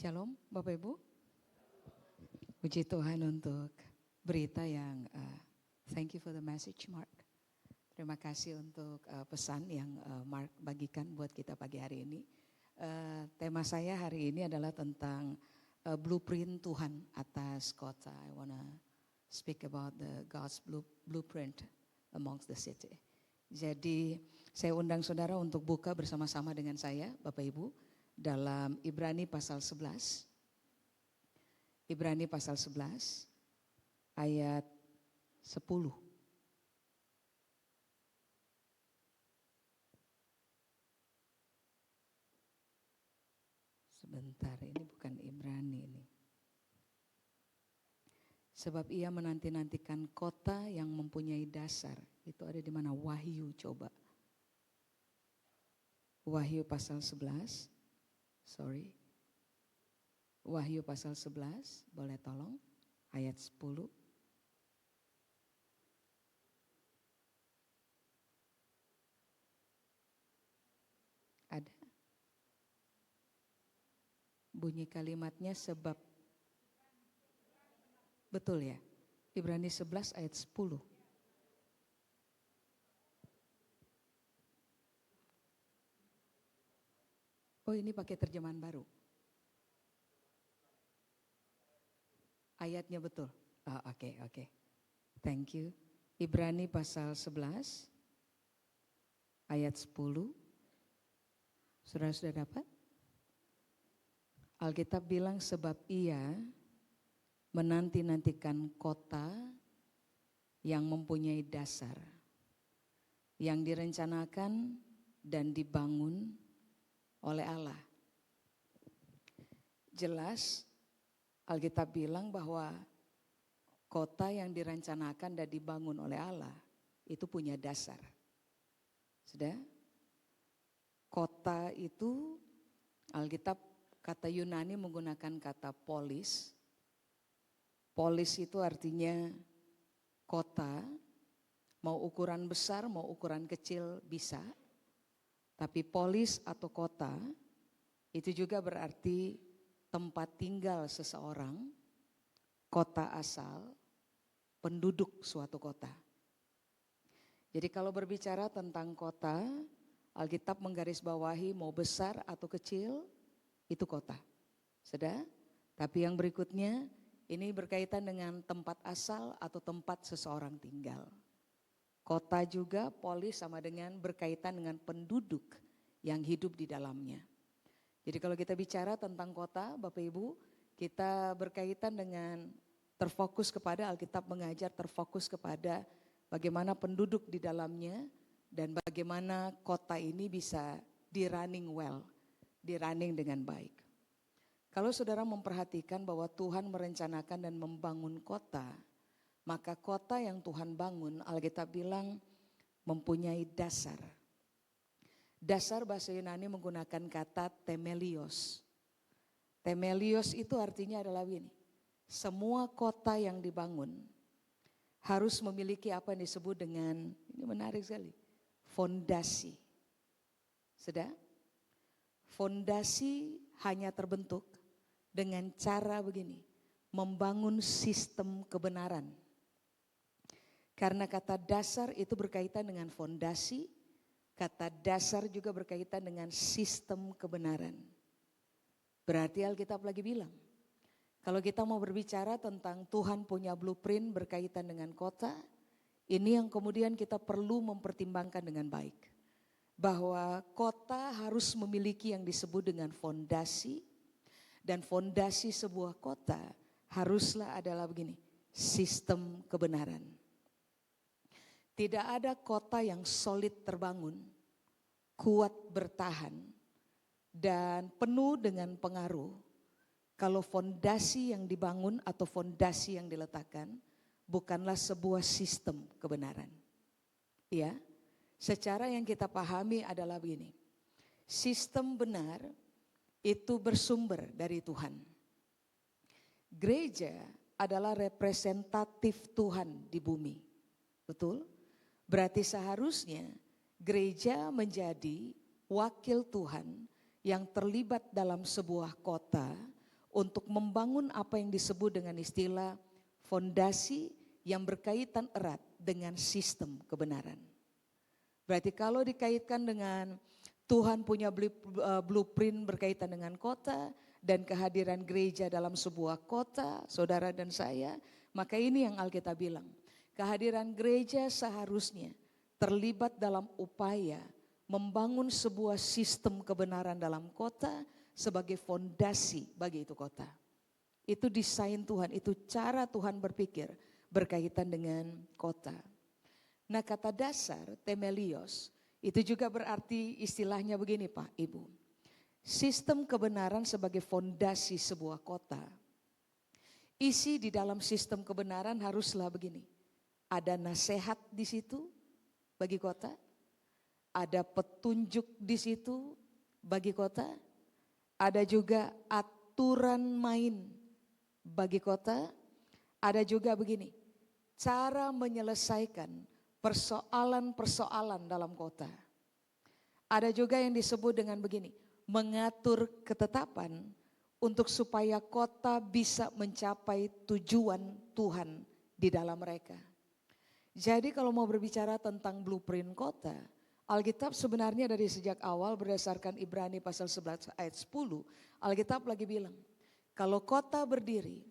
Shalom Bapak Ibu. Puji Tuhan untuk berita yang thank you for the message Mark. Terima kasih untuk pesan yang Mark bagikan buat kita pagi hari ini. Tema saya hari ini adalah tentang blueprint Tuhan atas kota. I wanna speak about the God's blueprint amongst the city. Jadi saya undang saudara untuk buka bersama-sama dengan saya Bapak Ibu dalam Ibrani pasal 11. Ibrani pasal 11 ayat 10. Sebentar, ini bukan Ibrani ini. Sebab ia menanti-nantikan kota yang mempunyai dasar. Itu ada di mana? Wahyu, coba. Wahyu pasal 11. Sorry. Wahyu pasal 11, boleh tolong ayat 10. Ada. Bunyi kalimatnya sebab. Betul ya? Ibrani 11 ayat 10. Oh, ini pakai terjemahan baru. Ayatnya betul. Oke. Thank you. Ibrani pasal 11 ayat 10. Saudara sudah dapat? Alkitab bilang sebab ia menanti-nantikan kota yang mempunyai dasar, yang direncanakan dan dibangun oleh Allah. Jelas Alkitab bilang bahwa kota yang direncanakan dan dibangun oleh Allah itu punya dasar. Sudah? Kota itu Alkitab kata Yunani menggunakan kata polis. Polis itu artinya kota, mau ukuran besar mau ukuran kecil bisa. Tapi polis atau kota itu juga berarti tempat tinggal seseorang, kota asal, penduduk suatu kota. Jadi kalau berbicara tentang kota, Alkitab menggarisbawahi mau besar atau kecil, itu kota. Sudah? Tapi yang berikutnya, ini berkaitan dengan tempat asal atau tempat seseorang tinggal. Kota juga, polis sama dengan berkaitan dengan penduduk yang hidup di dalamnya. Jadi kalau kita bicara tentang kota, Bapak Ibu, kita berkaitan dengan terfokus kepada Alkitab mengajar, terfokus kepada bagaimana penduduk di dalamnya dan bagaimana kota ini bisa di-running well, di-running dengan baik. Kalau saudara memperhatikan bahwa Tuhan merencanakan dan membangun kota, maka kota yang Tuhan bangun, Alkitab bilang mempunyai dasar. Dasar bahasa Yunani menggunakan kata temelios. Temelios itu artinya adalah ini. Semua kota yang dibangun harus memiliki apa yang disebut dengan, ini menarik sekali, fondasi. Sudah? Fondasi hanya terbentuk dengan cara begini, membangun sistem kebenaran. Karena kata dasar itu berkaitan dengan fondasi, kata dasar juga berkaitan dengan sistem kebenaran. Berarti Alkitab lagi bilang, kalau kita mau berbicara tentang Tuhan punya blueprint berkaitan dengan kota, ini yang kemudian kita perlu mempertimbangkan dengan baik. Bahwa kota harus memiliki yang disebut dengan fondasi, dan fondasi sebuah kota haruslah adalah begini, sistem kebenaran. Tidak ada kota yang solid terbangun, kuat bertahan, dan penuh dengan pengaruh kalau fondasi yang dibangun atau fondasi yang diletakkan bukanlah sebuah sistem kebenaran. Ya, secara yang kita pahami adalah begini, sistem benar itu bersumber dari Tuhan. Gereja adalah representatif Tuhan di bumi, betul? Berarti seharusnya gereja menjadi wakil Tuhan yang terlibat dalam sebuah kota untuk membangun apa yang disebut dengan istilah fondasi yang berkaitan erat dengan sistem kebenaran. Berarti kalau dikaitkan dengan Tuhan punya blueprint berkaitan dengan kota dan kehadiran gereja dalam sebuah kota, saudara dan saya, maka ini yang Alkitab bilang. Kehadiran gereja seharusnya terlibat dalam upaya membangun sebuah sistem kebenaran dalam kota sebagai fondasi bagi itu kota. Itu desain Tuhan, itu cara Tuhan berpikir berkaitan dengan kota. Nah, kata dasar temelios itu juga berarti istilahnya begini Pak, Ibu. Sistem kebenaran sebagai fondasi sebuah kota. Isi di dalam sistem kebenaran haruslah begini. Ada nasihat di situ bagi kota, ada petunjuk di situ bagi kota, ada juga aturan main bagi kota, ada juga begini, cara menyelesaikan persoalan-persoalan dalam kota. Ada juga yang disebut dengan begini, mengatur ketetapan untuk supaya kota bisa mencapai tujuan Tuhan di dalam mereka. Jadi kalau mau berbicara tentang blueprint kota, Alkitab sebenarnya dari sejak awal berdasarkan Ibrani pasal 11 ayat 10, Alkitab lagi bilang, kalau kota berdiri,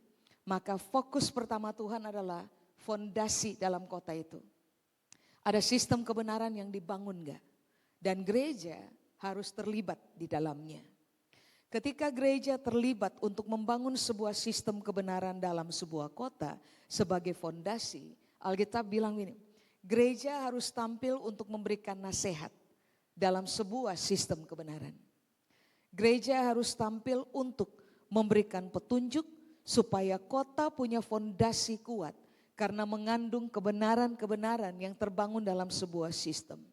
maka fokus pertama Tuhan adalah fondasi dalam kota itu. Ada sistem kebenaran yang dibangun enggak? Dan gereja harus terlibat di dalamnya. Ketika gereja terlibat untuk membangun sebuah sistem kebenaran dalam sebuah kota sebagai fondasi, Alkitab bilang ini, gereja harus tampil untuk memberikan nasihat dalam sebuah sistem kebenaran. Gereja harus tampil untuk memberikan petunjuk supaya kota punya fondasi kuat karena mengandung kebenaran-kebenaran yang terbangun dalam sebuah sistem.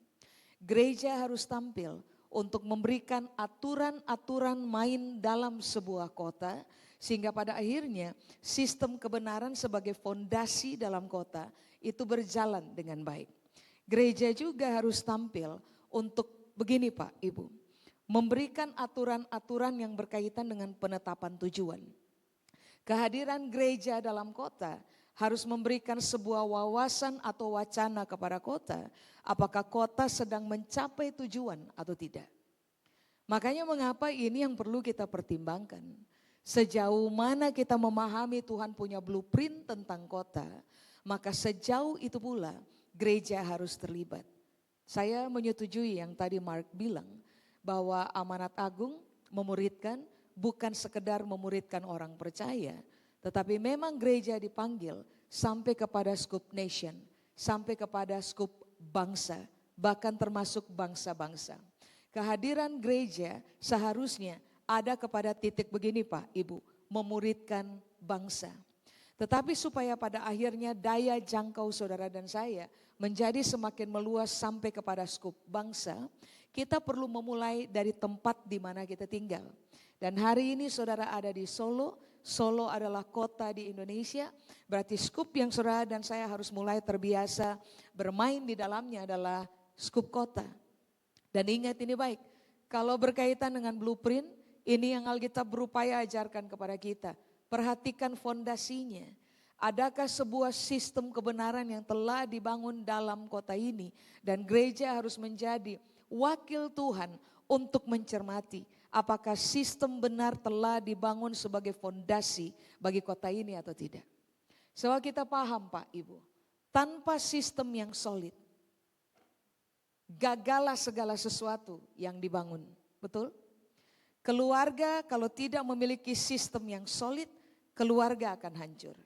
Gereja harus tampil untuk memberikan aturan-aturan main dalam sebuah kota sehingga pada akhirnya sistem kebenaran sebagai fondasi dalam kota itu berjalan dengan baik. Gereja juga harus tampil untuk begini Pak, Ibu, memberikan aturan-aturan yang berkaitan dengan penetapan tujuan. Kehadiran gereja dalam kota harus memberikan sebuah wawasan atau wacana kepada kota, apakah kota sedang mencapai tujuan atau tidak. Makanya mengapa ini yang perlu kita pertimbangkan. Sejauh mana kita memahami Tuhan punya blueprint tentang kota, maka sejauh itu pula gereja harus terlibat. Saya menyetujui yang tadi Mark bilang, bahwa amanat agung memuridkan bukan sekedar memuridkan orang percaya, tetapi memang gereja dipanggil sampai kepada skup nation, sampai kepada skup bangsa, bahkan termasuk bangsa-bangsa. Kehadiran gereja seharusnya ada kepada titik begini Pak, Ibu, memuridkan bangsa. Tetapi supaya pada akhirnya daya jangkau saudara dan saya menjadi semakin meluas sampai kepada skup bangsa, kita perlu memulai dari tempat di mana kita tinggal. Dan hari ini saudara ada di Solo, Solo adalah kota di Indonesia, berarti skup yang saudara dan saya harus mulai terbiasa bermain di dalamnya adalah skup kota. Dan ingat ini baik, kalau berkaitan dengan blueprint, ini yang Alkitab berupaya ajarkan kepada kita. Perhatikan fondasinya. Adakah sebuah sistem kebenaran yang telah dibangun dalam kota ini dan gereja harus menjadi wakil Tuhan untuk mencermati apakah sistem benar telah dibangun sebagai fondasi bagi kota ini atau tidak. Soal kita paham Pak Ibu, tanpa sistem yang solid, gagallah segala sesuatu yang dibangun, betul? Keluarga kalau tidak memiliki sistem yang solid, keluarga akan hancur.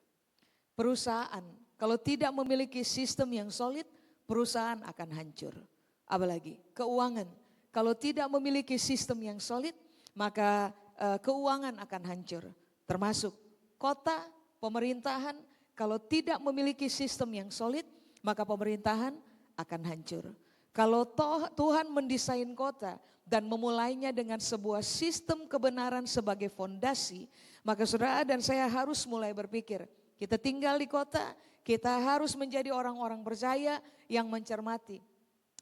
Perusahaan kalau tidak memiliki sistem yang solid, perusahaan akan hancur. Apalagi keuangan, kalau tidak memiliki sistem yang solid, maka keuangan akan hancur. Termasuk kota, pemerintahan, kalau tidak memiliki sistem yang solid, maka pemerintahan akan hancur. Kalau Tuhan mendesain kota dan memulainya dengan sebuah sistem kebenaran sebagai fondasi, maka saudara dan saya harus mulai berpikir, kita tinggal di kota, kita harus menjadi orang-orang percaya yang mencermati.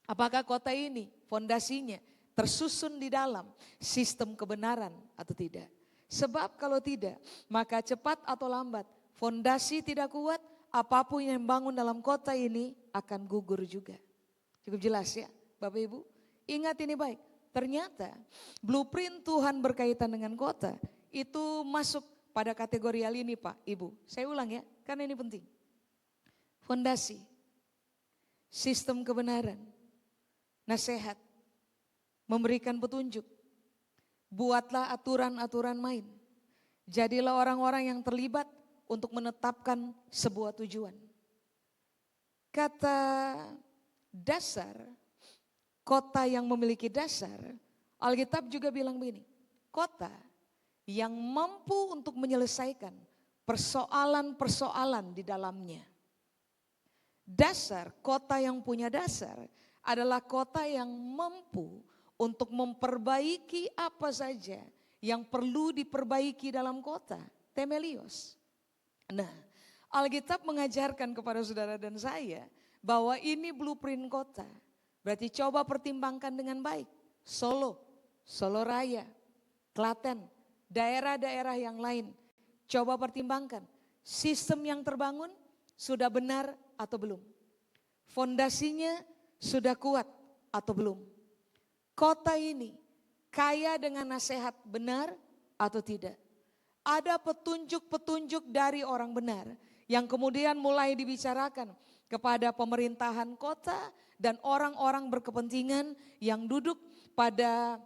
Apakah kota ini fondasinya tersusun di dalam sistem kebenaran atau tidak? Sebab kalau tidak, maka cepat atau lambat, fondasi tidak kuat, apapun yang bangun dalam kota ini akan gugur juga. Cukup jelas ya Bapak Ibu? Ingat ini baik, ternyata blueprint Tuhan berkaitan dengan kota itu masuk pada kategori hal ini Pak Ibu. Saya ulang ya, karena ini penting. Fondasi, sistem kebenaran, nasihat, memberikan petunjuk. Buatlah aturan-aturan main. Jadilah orang-orang yang terlibat untuk menetapkan sebuah tujuan. Kata dasar, kota yang memiliki dasar, Alkitab juga bilang begini, kota yang mampu untuk menyelesaikan persoalan-persoalan di dalamnya. Dasar, kota yang punya dasar adalah kota yang mampu untuk memperbaiki apa saja yang perlu diperbaiki dalam kota, temelios. Nah, Alkitab mengajarkan kepada saudara dan saya bahwa ini blueprint kota. Berarti coba pertimbangkan dengan baik. Solo, Solo Raya, Klaten, daerah-daerah yang lain. Coba pertimbangkan, sistem yang terbangun sudah benar atau belum? Fondasinya sudah kuat atau belum? Kota ini kaya dengan nasihat benar atau tidak? Ada petunjuk-petunjuk dari orang benar yang kemudian mulai dibicarakan kepada pemerintahan kota dan orang-orang berkepentingan yang duduk pada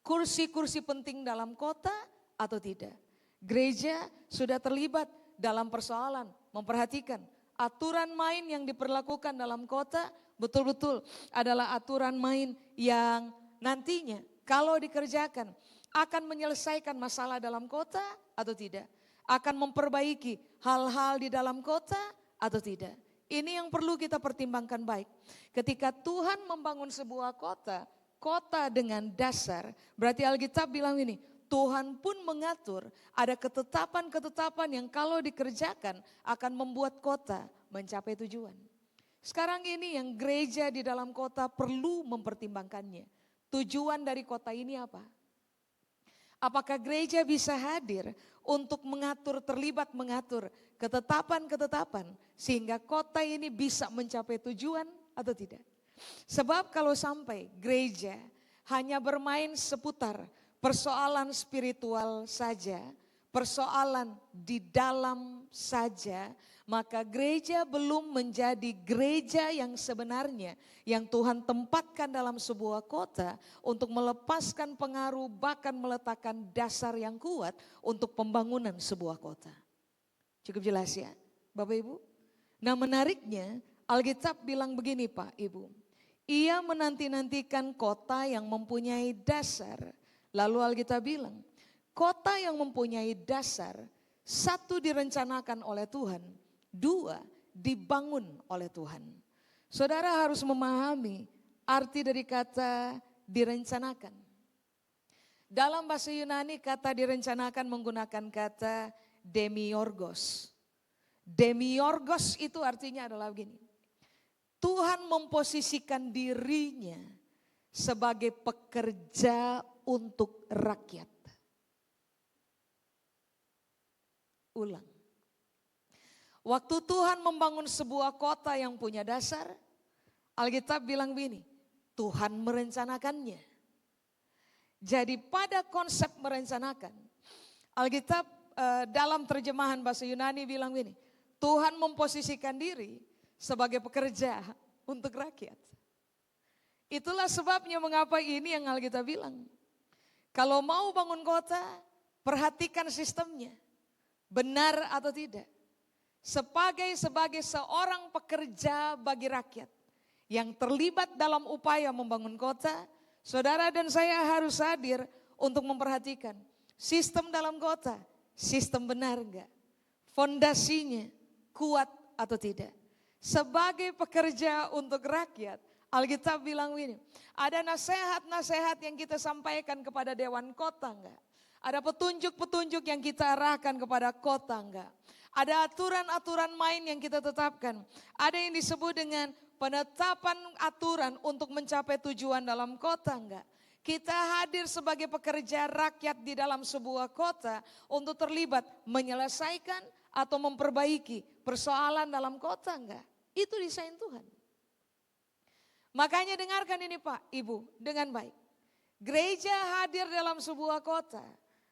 kursi-kursi penting dalam kota atau tidak. Gereja sudah terlibat dalam persoalan memperhatikan aturan main yang diperlakukan dalam kota betul-betul adalah aturan main yang nantinya kalau dikerjakan akan menyelesaikan masalah dalam kota atau tidak. Akan memperbaiki hal-hal di dalam kota atau tidak. Ini yang perlu kita pertimbangkan baik. Ketika Tuhan membangun sebuah kota, kota dengan dasar, berarti Alkitab bilang ini, Tuhan pun mengatur ada ketetapan-ketetapan yang kalau dikerjakan akan membuat kota mencapai tujuan. Sekarang ini yang gereja di dalam kota perlu mempertimbangkannya. Tujuan dari kota ini apa? Apakah gereja bisa hadir untuk mengatur, terlibat mengatur ketetapan-ketetapan sehingga kota ini bisa mencapai tujuan atau tidak? Sebab kalau sampai gereja hanya bermain seputar persoalan spiritual saja, persoalan di dalam saja, maka gereja belum menjadi gereja yang sebenarnya yang Tuhan tempatkan dalam sebuah kota untuk melepaskan pengaruh bahkan meletakkan dasar yang kuat untuk pembangunan sebuah kota. Cukup jelas ya Bapak Ibu? Nah menariknya Alkitab bilang begini Pak Ibu. Ia menanti-nantikan kota yang mempunyai dasar. Lalu Alkitab bilang kota yang mempunyai dasar, satu direncanakan oleh Tuhan, dua dibangun oleh Tuhan. Saudara harus memahami arti dari kata direncanakan. Dalam bahasa Yunani kata direncanakan menggunakan kata demiorgos. Demiorgos itu artinya adalah begini. Tuhan memposisikan dirinya sebagai pekerja untuk rakyat. Ulang. Waktu Tuhan membangun sebuah kota yang punya dasar, Alkitab bilang begini, Tuhan merencanakannya. Jadi pada konsep merencanakan, Alkitab dalam terjemahan bahasa Yunani bilang begini, Tuhan memposisikan diri sebagai pekerja untuk rakyat. Itulah sebabnya mengapa ini yang Alkitab bilang. Kalau mau bangun kota, perhatikan sistemnya. Benar atau tidak. Sebagai seorang pekerja bagi rakyat yang terlibat dalam upaya membangun kota, saudara dan saya harus hadir untuk memperhatikan sistem dalam kota, sistem benar enggak? Fondasinya kuat atau tidak? Sebagai pekerja untuk rakyat, Alkitab bilang ini, ada nasihat-nasihat yang kita sampaikan kepada Dewan Kota enggak? Ada petunjuk-petunjuk yang kita arahkan kepada kota enggak? Ada aturan-aturan main yang kita tetapkan. Ada yang disebut dengan penetapan aturan untuk mencapai tujuan dalam kota enggak? Kita hadir sebagai pekerja rakyat di dalam sebuah kota untuk terlibat menyelesaikan atau memperbaiki persoalan dalam kota, enggak? Itu desain Tuhan. Makanya dengarkan ini Pak, Ibu dengan baik. Gereja hadir dalam sebuah kota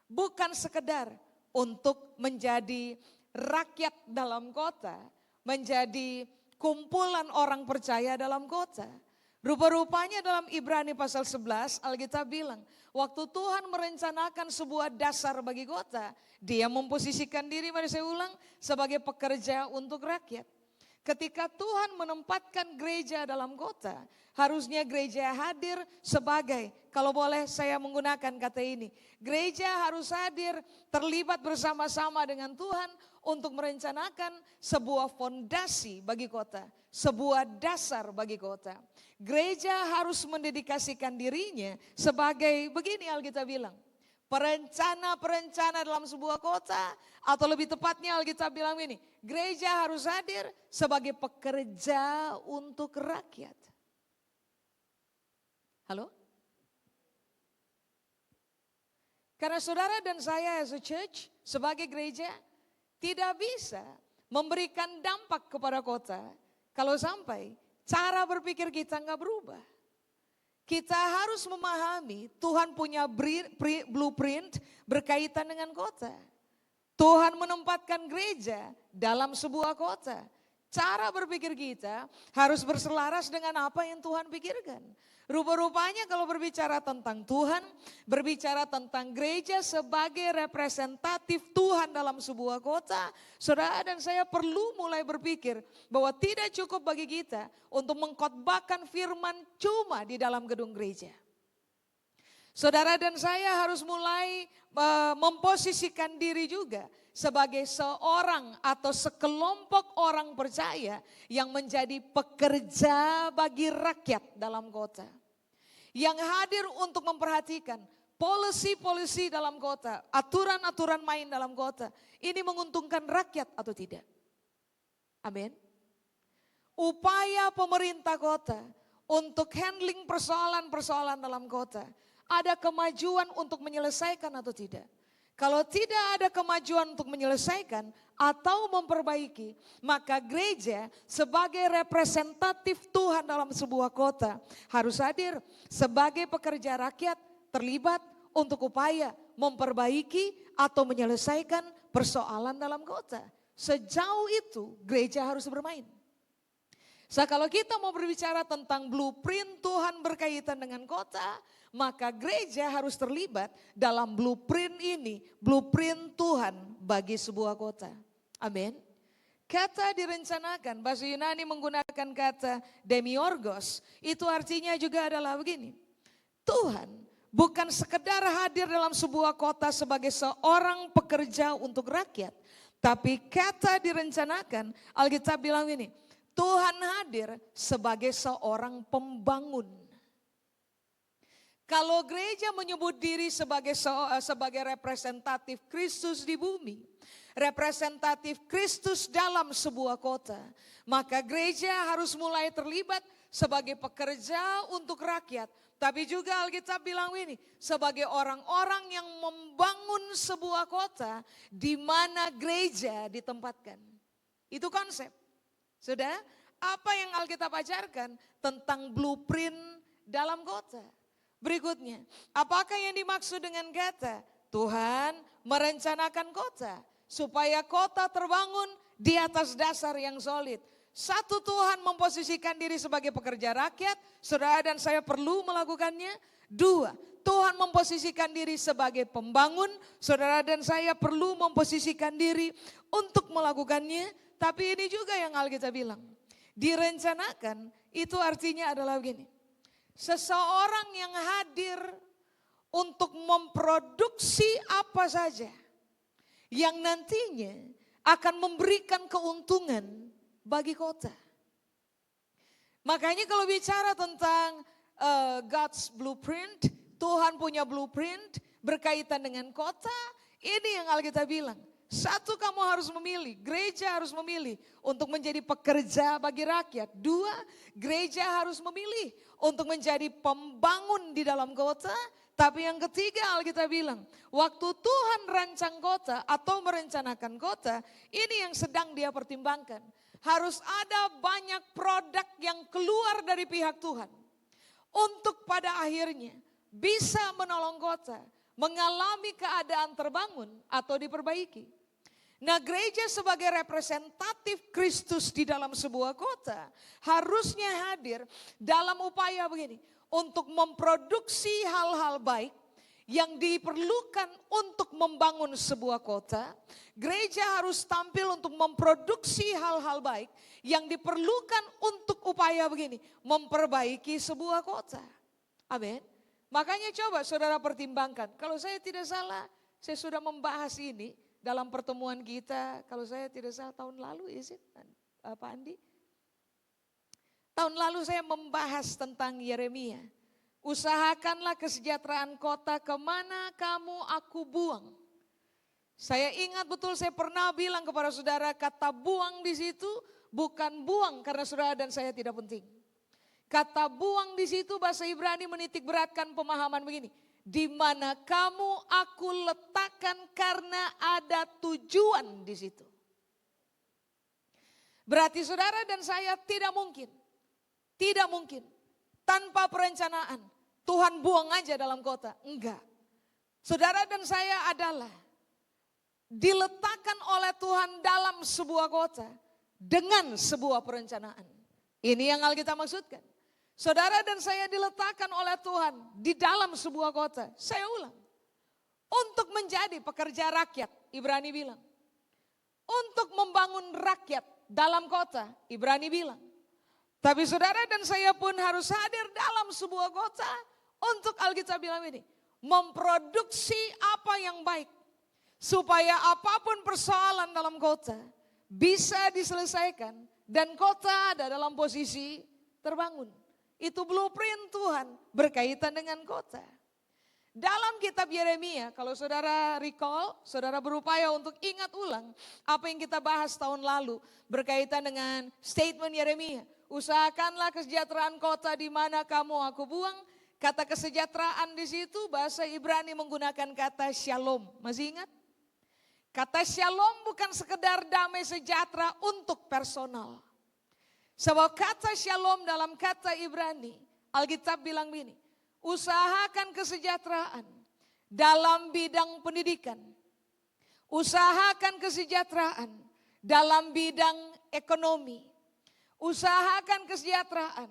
bukan sekedar untuk menjadi rakyat dalam kota, menjadi kumpulan orang percaya dalam kota. Rupa-rupanya dalam Ibrani pasal 11 Alkitab bilang, waktu Tuhan merencanakan sebuah dasar bagi kota, Dia memposisikan diri, mari saya ulang, sebagai pekerja untuk rakyat. Ketika Tuhan menempatkan gereja dalam kota, harusnya gereja hadir sebagai, kalau boleh saya menggunakan kata ini, gereja harus hadir terlibat bersama-sama dengan Tuhan untuk merencanakan sebuah fondasi bagi kota, sebuah dasar bagi kota. Gereja harus mendedikasikan dirinya sebagai, begini Alkitab bilang, perencana dalam sebuah kota, atau lebih tepatnya Alkitab bilang ini, gereja harus hadir sebagai pekerja untuk rakyat. Halo? Karena saudara dan saya as a church, sebagai gereja, tidak bisa memberikan dampak kepada kota kalau sampai cara berpikir kita nggak berubah. Kita harus memahami Tuhan punya blueprint berkaitan dengan kota. Tuhan menempatkan gereja dalam sebuah kota. Cara berpikir kita harus berselaras dengan apa yang Tuhan pikirkan. Rupa-rupanya kalau berbicara tentang Tuhan, berbicara tentang gereja sebagai representatif Tuhan dalam sebuah kota, saudara dan saya perlu mulai berpikir bahwa tidak cukup bagi kita untuk mengkhotbahkan firman cuma di dalam gedung gereja. Saudara dan saya harus mulai memposisikan diri juga sebagai seorang atau sekelompok orang percaya yang menjadi pekerja bagi rakyat dalam kota. Yang hadir untuk memperhatikan polisi-polisi dalam kota, aturan-aturan main dalam kota. Ini menguntungkan rakyat atau tidak? Amin. Upaya pemerintah kota untuk handling persoalan-persoalan dalam kota. Ada kemajuan untuk menyelesaikan atau tidak? Kalau tidak ada kemajuan untuk menyelesaikan atau memperbaiki, maka gereja sebagai representatif Tuhan dalam sebuah kota harus hadir sebagai pekerja rakyat terlibat untuk upaya memperbaiki atau menyelesaikan persoalan dalam kota. Sejauh itu gereja harus bermain. Kalau kita mau berbicara tentang blueprint Tuhan berkaitan dengan kota, maka gereja harus terlibat dalam blueprint ini, blueprint Tuhan bagi sebuah kota. Amin. Kata direncanakan, bahasa Yunani menggunakan kata demiurgos, itu artinya juga adalah begini. Tuhan bukan sekedar hadir dalam sebuah kota sebagai seorang pekerja untuk rakyat, tapi kata direncanakan, Alkitab bilang ini, Tuhan hadir sebagai seorang pembangun. Kalau gereja menyebut diri sebagai representatif Kristus di bumi, representatif Kristus dalam sebuah kota, maka gereja harus mulai terlibat sebagai pekerja untuk rakyat. Tapi juga Alkitab bilang ini, sebagai orang-orang yang membangun sebuah kota di mana gereja ditempatkan. Itu konsep. Sudah, apa yang Alkitab ajarkan tentang blueprint dalam kota? Berikutnya, apakah yang dimaksud dengan kata Tuhan merencanakan kota supaya kota terbangun di atas dasar yang solid? Satu, Tuhan memposisikan diri sebagai pekerja rakyat, saudara dan saya perlu melakukannya. Dua, Tuhan memposisikan diri sebagai pembangun, saudara dan saya perlu memposisikan diri untuk melakukannya. Tapi ini juga yang Alkitab bilang, direncanakan itu artinya adalah begini. Seseorang yang hadir untuk memproduksi apa saja yang nantinya akan memberikan keuntungan bagi kota. Makanya kalau bicara tentang God's blueprint, Tuhan punya blueprint berkaitan dengan kota, ini yang Alkitab bilang. Satu, kamu harus memilih, gereja harus memilih untuk menjadi pekerja bagi rakyat. Dua, gereja harus memilih untuk menjadi pembangun di dalam kota. Tapi yang ketiga Alkitab bilang, waktu Tuhan rancang kota atau merencanakan kota, ini yang sedang dia pertimbangkan. Harus ada banyak produk yang keluar dari pihak Tuhan. Untuk pada akhirnya bisa menolong kota mengalami keadaan terbangun atau diperbaiki. Nah, gereja sebagai representatif Kristus di dalam sebuah kota harusnya hadir dalam upaya begini, untuk memproduksi hal-hal baik yang diperlukan untuk membangun sebuah kota. Gereja harus tampil untuk memproduksi hal-hal baik yang diperlukan untuk upaya begini, memperbaiki sebuah kota. Amin. Makanya coba saudara pertimbangkan, kalau saya tidak salah, saya sudah membahas ini dalam pertemuan kita, kalau saya tidak salah tahun lalu, Pak Andi? Tahun lalu saya membahas tentang Yeremia. Usahakanlah kesejahteraan kota, kemana kamu aku buang. Saya ingat betul, saya pernah bilang kepada saudara, kata buang di situ bukan buang karena saudara dan saya tidak penting. Kata buang di situ bahasa Ibrani menitik beratkan pemahaman begini. Di mana kamu aku letakkan karena ada tujuan di situ. Berarti saudara dan saya tidak mungkin tanpa perencanaan Tuhan buang aja dalam kota. Enggak. Saudara dan saya adalah diletakkan oleh Tuhan dalam sebuah kota dengan sebuah perencanaan. Ini yang Alkitab maksudkan. Saudara dan saya diletakkan oleh Tuhan di dalam sebuah kota. Saya ulang. Untuk menjadi pekerja rakyat, Ibrani bilang. Untuk membangun rakyat dalam kota, Ibrani bilang. Tapi saudara dan saya pun harus hadir dalam sebuah kota untuk Alkitab bilang ini. Memproduksi apa yang baik. Supaya apapun persoalan dalam kota bisa diselesaikan dan kota ada dalam posisi terbangun. Itu blueprint Tuhan berkaitan dengan kota. Dalam kitab Yeremia, kalau saudara recall, saudara berupaya untuk ingat ulang apa yang kita bahas tahun lalu berkaitan dengan statement Yeremia. Usahakanlah kesejahteraan kota di mana kamu aku buang. Kata kesejahteraan di situ bahasa Ibrani menggunakan kata shalom. Masih ingat? Kata shalom bukan sekedar damai sejahtera untuk personal. Sebab kata shalom dalam kata Ibrani, Alkitab bilang begini, usahakan kesejahteraan dalam bidang pendidikan. Usahakan kesejahteraan dalam bidang ekonomi. Usahakan kesejahteraan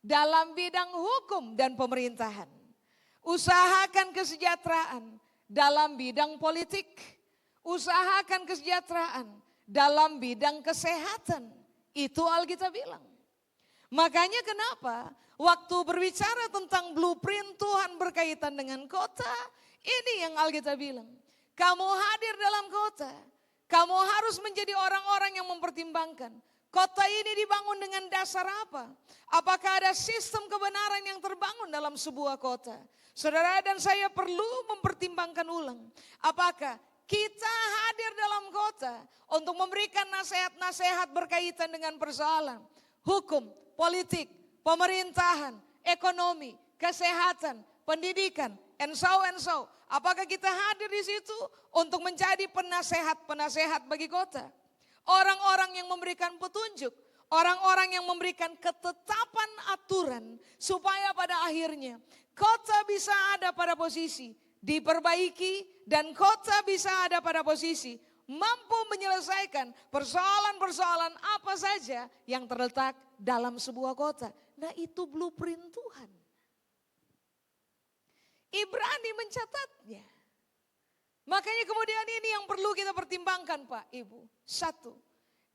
dalam bidang hukum dan pemerintahan. Usahakan kesejahteraan dalam bidang politik. Usahakan kesejahteraan dalam bidang kesehatan. Itu Alkitab bilang. Makanya kenapa waktu berbicara tentang blueprint Tuhan berkaitan dengan kota, ini yang Alkitab bilang. Kamu hadir dalam kota, kamu harus menjadi orang-orang yang mempertimbangkan. Kota ini dibangun dengan dasar apa? Apakah ada sistem kebenaran yang terbangun dalam sebuah kota? Saudara dan saya perlu mempertimbangkan ulang. Apakah kita hadir dalam kota untuk memberikan nasihat-nasihat berkaitan dengan persoalan hukum, politik, pemerintahan, ekonomi, kesehatan, pendidikan, and so. Apakah kita hadir di situ untuk menjadi penasehat-penasehat bagi kota? Orang-orang yang memberikan petunjuk, orang-orang yang memberikan ketetapan aturan supaya pada akhirnya kota bisa ada pada posisi diperbaiki dan kota bisa ada pada posisi mampu menyelesaikan persoalan-persoalan apa saja yang terletak dalam sebuah kota. Nah, itu blueprint Tuhan. Ibrani mencatatnya. Makanya kemudian ini yang perlu kita pertimbangkan Pak, Ibu. Satu,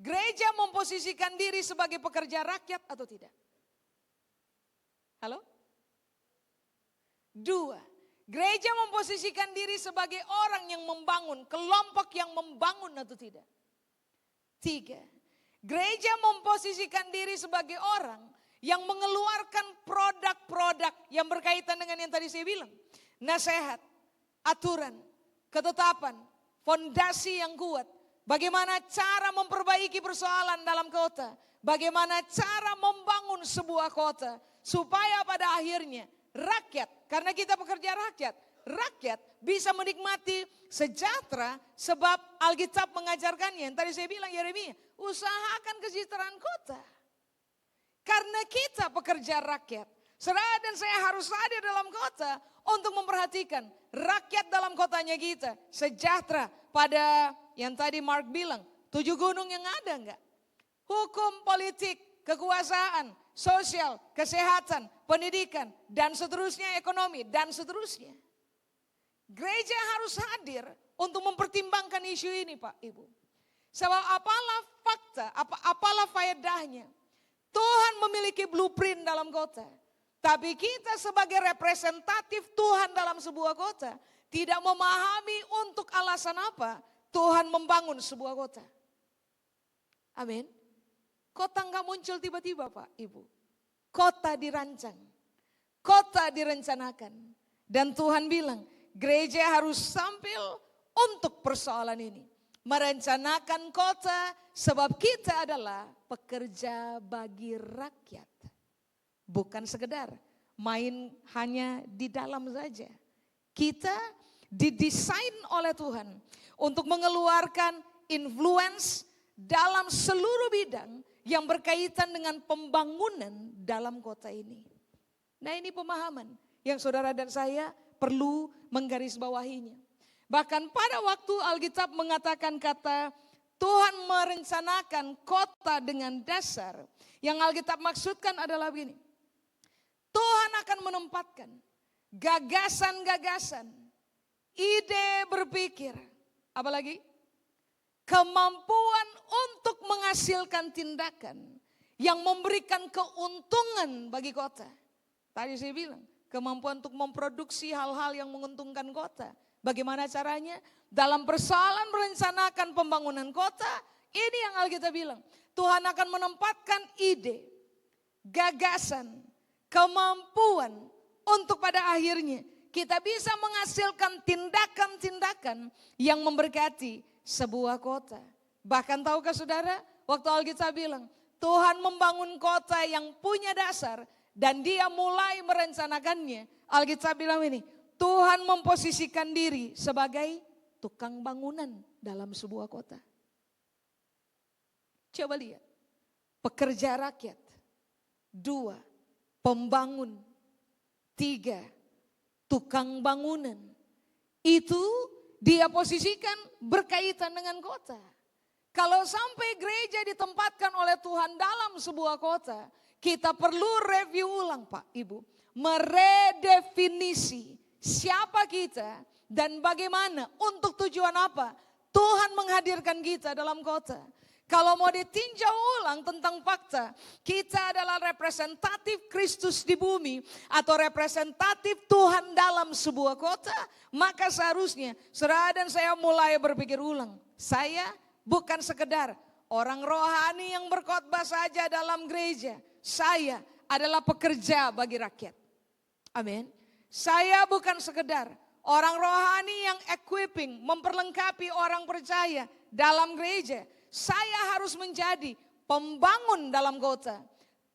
gereja memposisikan diri sebagai pekerja rakyat atau tidak? Halo? Dua, gereja memposisikan diri sebagai orang yang membangun, kelompok yang membangun atau tidak? Tiga, gereja memposisikan diri sebagai orang yang mengeluarkan produk-produk yang berkaitan dengan yang tadi saya bilang. Nasihat, aturan, ketetapan, fondasi yang kuat. Bagaimana cara memperbaiki persoalan dalam kota. Bagaimana cara membangun sebuah kota. Supaya pada akhirnya rakyat, karena kita pekerja rakyat bisa menikmati sejahtera sebab Alkitab mengajarkannya. Yang tadi saya bilang Yeremia, usahakan kesejahteraan kota. Karena kita pekerja rakyat. Saudara dan saya harus hadir dalam kota untuk memperhatikan rakyat dalam kotanya kita sejahtera pada yang tadi Mark bilang 7 gunung yang ada enggak? Hukum, politik, kekuasaan, sosial, kesehatan, pendidikan dan seterusnya, ekonomi dan seterusnya. Gereja harus hadir untuk mempertimbangkan isu ini Pak Ibu. Sebab apalah fakta, apalah faedahnya. Tuhan memiliki blueprint dalam kota. Tapi kita sebagai representatif Tuhan dalam sebuah kota tidak memahami untuk alasan apa Tuhan membangun sebuah kota. Amin. Kota enggak muncul tiba-tiba Pak Ibu. Kota dirancang. Kota direncanakan. Dan Tuhan bilang gereja harus tampil untuk persoalan ini. Merencanakan kota sebab kita adalah pekerja bagi rakyat. Bukan sekedar main hanya di dalam saja. Kita didesain oleh Tuhan untuk mengeluarkan influence dalam seluruh bidang yang berkaitan dengan pembangunan dalam kota ini. Nah ini pemahaman yang saudara dan saya perlu menggarisbawahinya. Bahkan pada waktu Alkitab mengatakan kata Tuhan merencanakan kota dengan dasar. Yang Alkitab maksudkan adalah begini. Tuhan akan menempatkan gagasan-gagasan, ide berpikir, apalagi kemampuan untuk menghasilkan tindakan yang memberikan keuntungan bagi kota. Tadi saya bilang, kemampuan untuk memproduksi hal-hal yang menguntungkan kota. Bagaimana caranya? Dalam persoalan merencanakan pembangunan kota, ini yang Alkitab bilang. Tuhan akan menempatkan ide, gagasan, kemampuan untuk pada akhirnya kita bisa menghasilkan tindakan-tindakan yang memberkati sebuah kota. Bahkan tahukah saudara, waktu Alkitab bilang, Tuhan membangun kota yang punya dasar dan dia mulai merencanakannya. Alkitab bilang ini, Tuhan memposisikan diri sebagai tukang bangunan dalam sebuah kota. Coba lihat, pekerja rakyat. 2, pembangun. 3, tukang bangunan. Itu dia posisikan berkaitan dengan kota. Kalau sampai gereja ditempatkan oleh Tuhan dalam sebuah kota, kita perlu review ulang Pak Ibu. Meredefinisi siapa kita dan bagaimana, untuk tujuan apa Tuhan menghadirkan kita dalam kota. Kalau mau ditinjau ulang tentang fakta, kita adalah representatif Kristus di bumi atau representatif Tuhan dalam sebuah kota, maka seharusnya saudara dan saya mulai berpikir ulang. Saya bukan sekedar orang rohani yang berkhotbah saja dalam gereja. Saya adalah pekerja bagi rakyat. Amin. Saya bukan sekedar orang rohani yang equipping, memperlengkapi orang percaya dalam gereja. Saya harus menjadi pembangun dalam kota,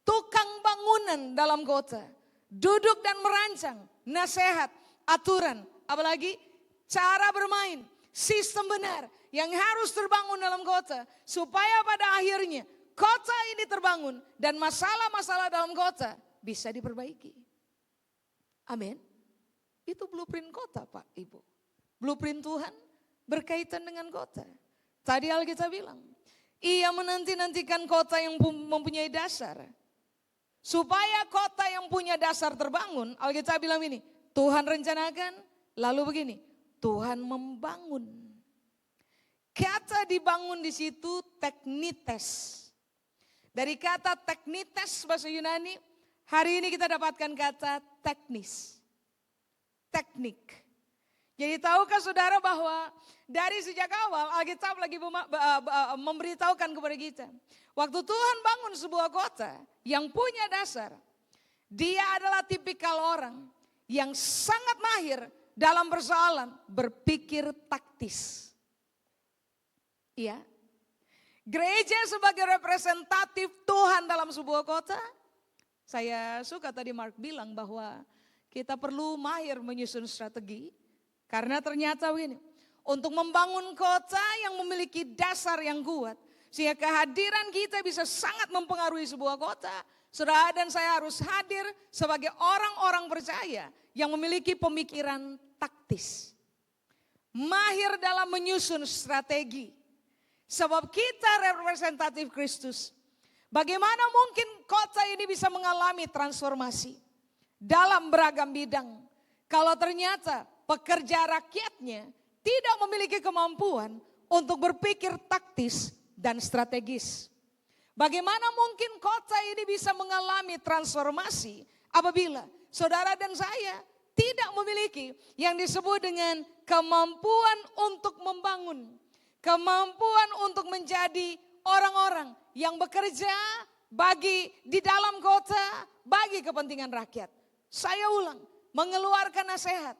tukang bangunan dalam kota, duduk dan merancang nasihat, aturan, apalagi cara bermain, sistem benar yang harus terbangun dalam kota supaya pada akhirnya kota ini terbangun dan masalah-masalah dalam kota bisa diperbaiki. Amin. Itu blueprint kota Pak Ibu. Blueprint Tuhan berkaitan dengan kota. Tadi Alkitab bilang, ia menanti-nantikan kota yang mempunyai dasar. Supaya kota yang punya dasar terbangun, Alkitab bilang ini, Tuhan rencanakan, lalu begini, Tuhan membangun. Kata dibangun di situ teknites. Dari kata teknites bahasa Yunani, hari ini kita dapatkan kata teknis. Teknik. Jadi tahukah saudara bahwa dari sejak awal Alkitab lagi memberitahukan kepada kita. Waktu Tuhan bangun sebuah kota yang punya dasar. Dia adalah tipikal orang yang sangat mahir dalam persoalan berpikir taktis. Ya, gereja sebagai representatif Tuhan dalam sebuah kota. Saya suka tadi Mark bilang bahwa kita perlu mahir menyusun strategi. Karena ternyata begini, untuk membangun kota yang memiliki dasar yang kuat, sehingga kehadiran kita bisa sangat mempengaruhi sebuah kota. Saudara dan saya harus hadir sebagai orang-orang percaya yang memiliki pemikiran taktis. Mahir dalam menyusun strategi. Sebab kita representatif Kristus. Bagaimana mungkin kota ini bisa mengalami transformasi dalam beragam bidang. Kalau ternyata pekerja rakyatnya tidak memiliki kemampuan untuk berpikir taktis dan strategis. Bagaimana mungkin kota ini bisa mengalami transformasi apabila saudara dan saya tidak memiliki yang disebut dengan kemampuan untuk membangun. Kemampuan untuk menjadi orang-orang yang bekerja di dalam kota bagi kepentingan rakyat. Saya ulang, mengeluarkan nasihat,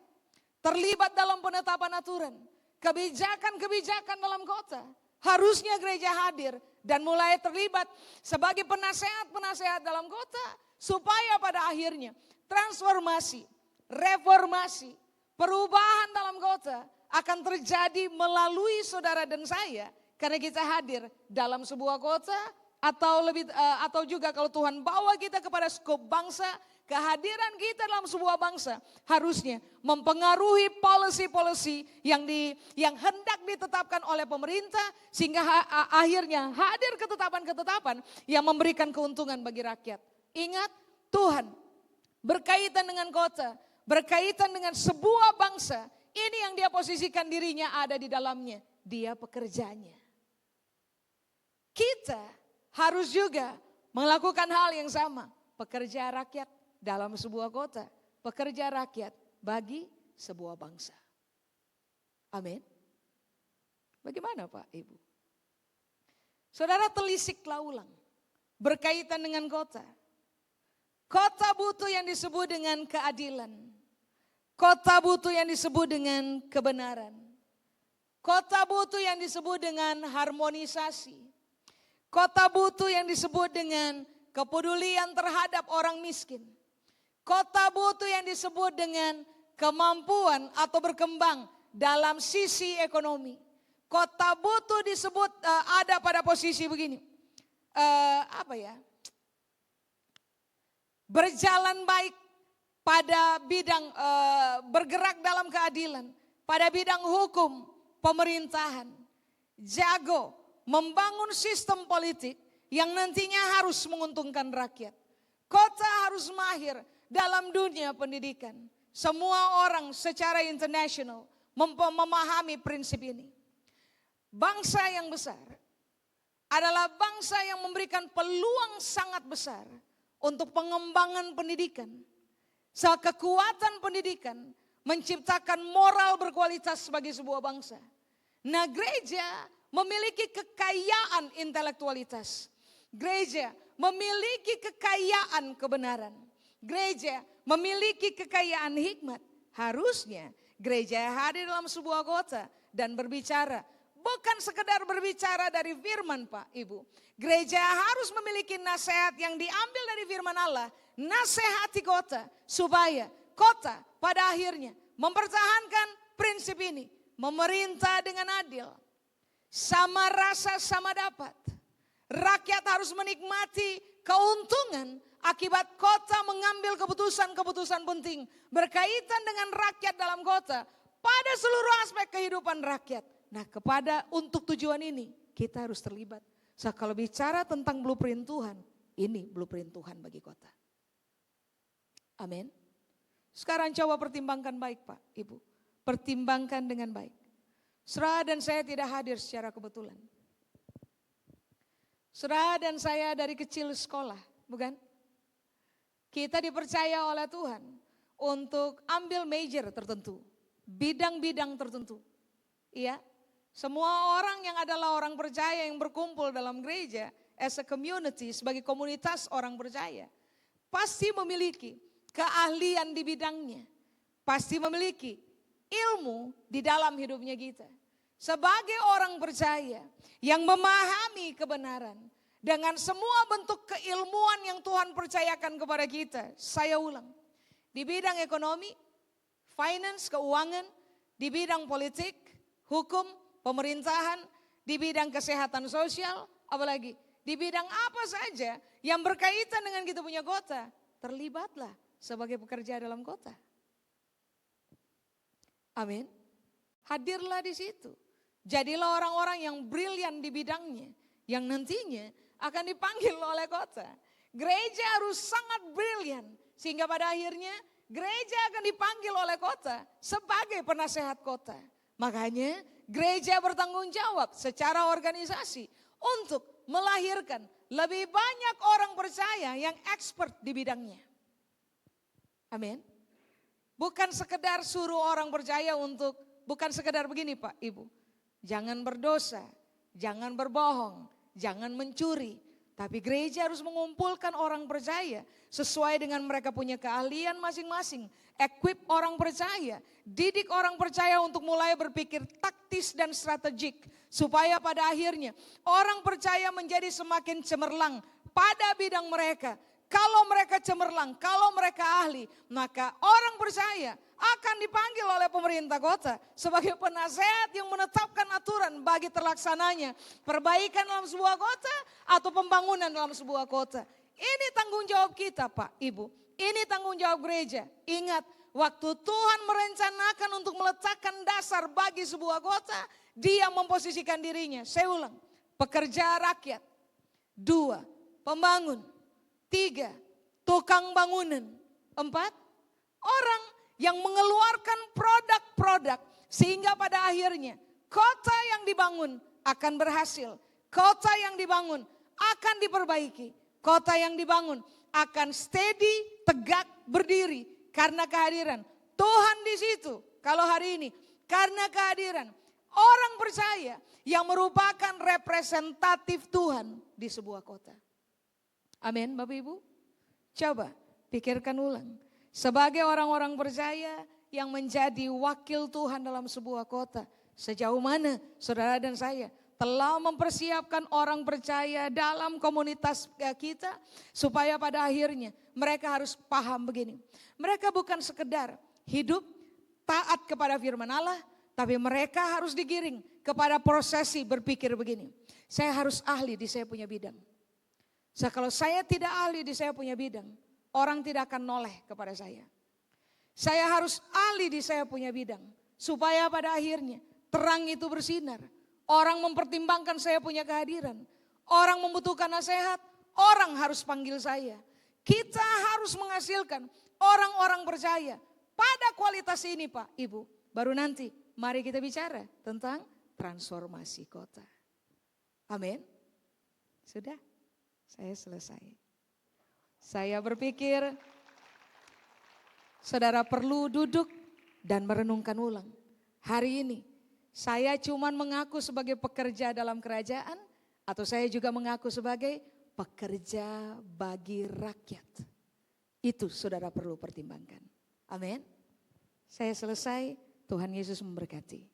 terlibat dalam penetapan aturan, kebijakan-kebijakan dalam kota. Harusnya gereja hadir dan mulai terlibat sebagai penasehat-penasehat dalam kota. Supaya pada akhirnya transformasi, reformasi, perubahan dalam kota akan terjadi melalui saudara dan saya. Karena kita hadir dalam sebuah kota atau juga kalau Tuhan bawa kita kepada skop bangsa. Kehadiran kita dalam sebuah bangsa harusnya mempengaruhi policy-policy yang hendak ditetapkan oleh pemerintah. Sehingga akhirnya hadir ketetapan-ketetapan yang memberikan keuntungan bagi rakyat. Ingat, Tuhan berkaitan dengan kota, berkaitan dengan sebuah bangsa. Ini yang dia posisikan dirinya ada di dalamnya. Dia pekerjanya. Kita harus juga melakukan hal yang sama. Pekerja rakyat dalam sebuah kota. Pekerja rakyat bagi sebuah bangsa. Amin. Bagaimana Pak Ibu? Saudara telisiklah ulang. Berkaitan dengan kota. Kota butuh yang disebut dengan keadilan. Kota butuh yang disebut dengan kebenaran. Kota butuh yang disebut dengan harmonisasi. Kota butuh yang disebut dengan kepedulian terhadap orang miskin. Kota butuh yang disebut dengan kemampuan atau berkembang dalam sisi ekonomi. Kota butuh disebut ada pada posisi begini. Berjalan baik pada bidang bergerak dalam keadilan, pada bidang hukum, pemerintahan, jago membangun sistem politik yang nantinya harus menguntungkan rakyat. Kota harus mahir dalam dunia pendidikan. Semua orang secara internasional memahami prinsip ini. Bangsa yang besar adalah bangsa yang memberikan peluang sangat besar untuk pengembangan pendidikan. Kekuatan pendidikan menciptakan moral berkualitas bagi sebuah bangsa. Nah, gereja memiliki kekayaan intelektualitas. Gereja memiliki kekayaan kebenaran. Gereja memiliki kekayaan hikmat. Harusnya gereja hadir dalam sebuah kota dan berbicara. Bukan sekedar berbicara dari firman Pak Ibu. Gereja harus memiliki nasihat yang diambil dari firman Allah. Nasihati kota supaya kota pada akhirnya mempertahankan prinsip ini. Memerintah dengan adil. Sama rasa sama dapat. Rakyat harus menikmati keuntungan akibat kota mengambil keputusan-keputusan penting. Berkaitan dengan rakyat dalam kota. Pada seluruh aspek kehidupan rakyat. Nah, untuk tujuan ini kita harus terlibat. Kalau bicara tentang blueprint Tuhan, ini blueprint Tuhan bagi kota. Amin. Sekarang coba pertimbangkan baik Pak, Ibu. Pertimbangkan dengan baik. Saudara dan saya tidak hadir secara kebetulan. Saudara dan saya dari kecil sekolah, bukan? Kita dipercaya oleh Tuhan untuk ambil major tertentu, bidang-bidang tertentu. Iya. Semua orang yang adalah orang percaya yang berkumpul dalam gereja as a community, sebagai komunitas orang percaya, pasti memiliki keahlian di bidangnya, pasti memiliki ilmu di dalam hidupnya kita. Sebagai orang percaya yang memahami kebenaran dengan semua bentuk keilmuan yang Tuhan percayakan kepada kita. Saya ulang, di bidang ekonomi, finance, keuangan, di bidang politik, hukum, pemerintahan, di bidang kesehatan sosial, apalagi di bidang apa saja yang berkaitan dengan kita punya kota, terlibatlah sebagai pekerja dalam kota. Amin. Hadirlah di situ. Jadilah orang-orang yang brilian di bidangnya, yang nantinya akan dipanggil oleh kota. Gereja harus sangat brilian, sehingga pada akhirnya gereja akan dipanggil oleh kota sebagai penasehat kota. Makanya gereja bertanggung jawab secara organisasi untuk melahirkan lebih banyak orang percaya yang expert di bidangnya. Amin. Bukan sekedar suruh orang percaya untuk, bukan sekedar begini Pak Ibu. Jangan berdosa, jangan berbohong, jangan mencuri. Tapi gereja harus mengumpulkan orang percaya sesuai dengan mereka punya keahlian masing-masing. Equip orang percaya, didik orang percaya untuk mulai berpikir taktis dan strategik. Supaya pada akhirnya orang percaya menjadi semakin cemerlang pada bidang mereka. Kalau mereka cemerlang, kalau mereka ahli, maka orang percaya akan dipanggil oleh pemerintah kota sebagai penasehat yang menetapkan aturan bagi terlaksananya perbaikan dalam sebuah kota atau pembangunan dalam sebuah kota. Ini tanggung jawab kita Pak, Ibu. Ini tanggung jawab gereja. Ingat, waktu Tuhan merencanakan untuk meletakkan dasar bagi sebuah kota, Dia memposisikan dirinya. Saya ulang, pekerja rakyat. 2, pembangun. 3, tukang bangunan. 4, orang yang mengeluarkan produk-produk sehingga pada akhirnya kota yang dibangun akan berhasil. Kota yang dibangun akan diperbaiki. Kota yang dibangun akan steady, tegak, berdiri karena kehadiran Tuhan di situ. Kalau hari ini karena kehadiran orang percaya yang merupakan representatif Tuhan di sebuah kota. Amin Bapak Ibu. Coba pikirkan ulang. Sebagai orang-orang percaya yang menjadi wakil Tuhan dalam sebuah kota. Sejauh mana saudara dan saya telah mempersiapkan orang percaya dalam komunitas kita. Supaya pada akhirnya mereka harus paham begini. Mereka bukan sekedar hidup taat kepada firman Allah. Tapi mereka harus digiring kepada prosesi berpikir begini. Saya harus ahli di saya punya bidang. Kalau saya tidak ahli di saya punya bidang, orang tidak akan noleh kepada saya. Saya harus ahli di saya punya bidang, supaya pada akhirnya terang itu bersinar. Orang mempertimbangkan saya punya kehadiran. Orang membutuhkan nasihat, orang harus panggil saya. Kita harus menghasilkan orang-orang percaya pada kualitas ini Pak, Ibu. Baru nanti mari kita bicara tentang transformasi kota. Amin. Sudah? Saya selesai. Saya berpikir saudara perlu duduk dan merenungkan ulang. Hari ini saya cuma mengaku sebagai pekerja dalam kerajaan atau saya juga mengaku sebagai pekerja bagi rakyat. Itu saudara perlu pertimbangkan. Amin. Saya selesai. Tuhan Yesus memberkati.